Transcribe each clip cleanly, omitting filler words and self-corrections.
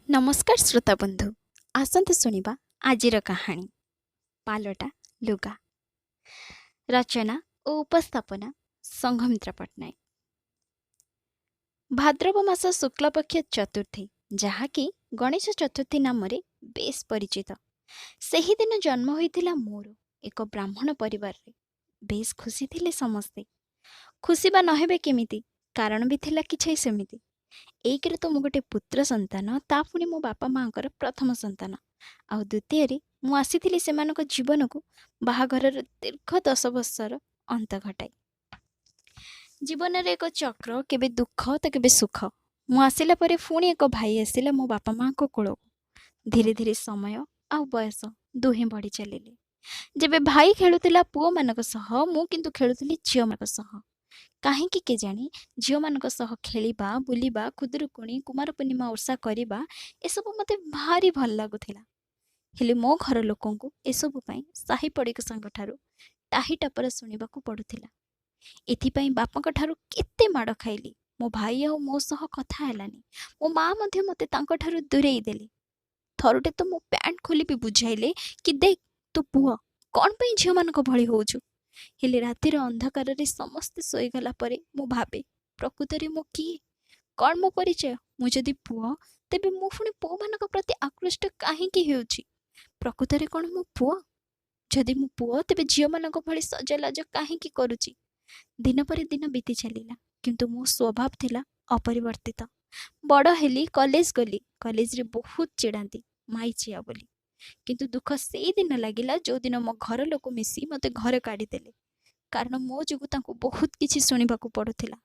नमस्कार श्रोता बंधु आसंतु शुणिबा आजिर कहानी पालटा लुगा रचना और उपस्थापना संघमित्रा पट्टनायक। भाद्रव मास शुक्लपक्ष चतुर्थी जहाँकि गणेश चतुर्थी नाम बेस परिचित। सही दिन जन्म होइथिला मोर एक ब्राह्मण परिवार रे। बेस खुशी थिले समस्ते। खुशी बा नहेबे केमिति कारण भी थिला किछै सेमिति। एक तो मु गोटे पुत्र संतान ता पुणी मो बापा माँ प्रथम संतान आउ द्वितीय मु आसीथिली सेमानक जीवन को बाहाघर दीर्घ 10 वर्षर अंत घटाई। जीवन रे एक चक्र केबे दुख तो केबे सुख। मु आसिला परे पुणी एक भाई आसिला मो बापा माँ को कोल को। धीरे धीरे समय आउ बयस दुहे बढ़ी चलिले। जेबे भाई खेलुतिला पुओ मानक सह मु किंतु खेलुतिली झियो मानक सह। काहेकि के जानी झियो मानक सह खेलिबा बुलिबा खुदुरुकुणी कुमार पूर्णिमा ओषा करिबा एसबु मते भारी भल लागुथिला। हेले मो घर लोकंकु एसबु पई साही पड़िकसंग ठारू टाही टापर सुनिबाकू पडुथिला। एथिपई बापाक ठारू केते माड़ खाइली। मो भाई आ मो सह कथा हेलानी। मो माँ मध्य मते तांक ठारू दूरेई देली। थरुटे तो मो पैंट खोली भी बुझाइले कि देख तू पुआ कौन पई झियो मानक भଳି होउछु। हेले रातिर अंधकार रे समस्ते सोईगला परे मु भाबे प्रकृतरे मु किए कौन मो परिचय। मु जदि पुआ तेबे मु पुणी पुओ मानक प्रति आकृष्ट काहेकि हेउछि। प्रकृतरे कौन मु पुआ जदि मु पुआ तेबे झियो मानक भଳି सजलाज काहेकि करूछि। दिन पर दिन बीती चलिला किंतु मो स्वभाव थिला अपरिवर्तित। बड़ हेली कॉलेज गली कॉलेज रे बहुत चिड़ांती माई चिया बोली। किंतु दुख से दिन लगिला जो दिन मो घर लोक मिसी मते घर काढ़ी देले कारण मो जोगु तांको बहुत किछि सुनिबाकू पडुथिला।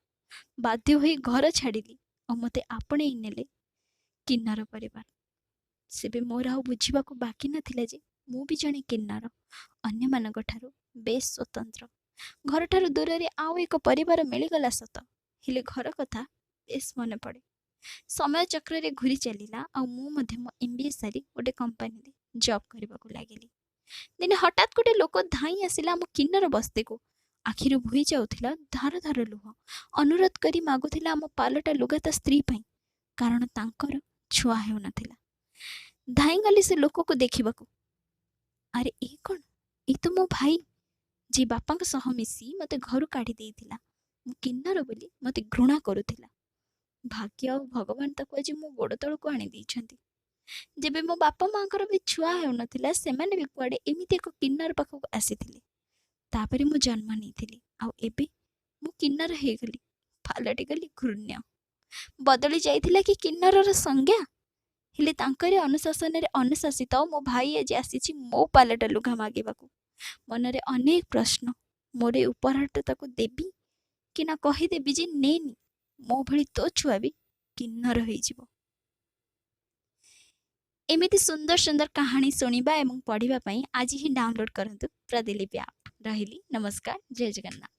बाध्य होई घर छाड़िली और मते आपणे नेले किन्नर परिवार। सेबे मोर आउ बुझिबाकू बाकी नथिला जे मु भी जणे किन्नर अन्य मानक ठारू बेस स्वतंत्र। घर ठारू दूर रे आउ एक परिवार मिलिगला सत हेले घर कथा बेस मने पड़े। समय चक्र रे घुरी चलिला आ मु मध्य मो एमबीए सारी गोटे कंपनी रे जॉब करबाकू लागिली। दिने हठात गोटे लोक धाई आसिला मो किन्नर बस्ती को। आखिरु भुई जाउथिला धार धार लुह। अनुरोध करी मागुथिला आम पालटा लुगा ता स्त्री पई कारण तांकर छुआ हेउ नथिला। धाई गली से लोक को देखिबाकू। अरे ए कोन ए तो मो भाई जे बापांक सह मिसी मते घरु काढी देइथिला। मु किन्नर बोली मते घृणा करुथिला। भाग्य और भगवान ताको आज मो गोड़ तळ को आनी दैछंती। जेबे मो बापा मांकर भी छुआ हेउ नथिला सेमाने भी कुआडे एमिति एक किन्नर पाखक आसीथिले। तापरे मु जन्म नेइथिली आ एबे मु किन्नर हेगली फालटी गली घृण्य। बदली जाइथिला कि किन्नरर संज्ञा। हेले तांकरे अनुशासन रे अनुशासित मो भाई आज आसीछि मो पालटा लुगा मागिबाकू। मनरे अनेक प्रश्न मोरे उपहारटा ताको देबी कि ना कहि देबी जे नेनी मो भଳି तो छुआ भी किन्नर होइजिबो। एमिति सुंदर सुंदर कहानी सुनिबा एवं पढ़िबा पई आज ही डाउनलोड करंतु प्रतिलिपि ऐप। रहिली नमस्कार जय जगन्नाथ।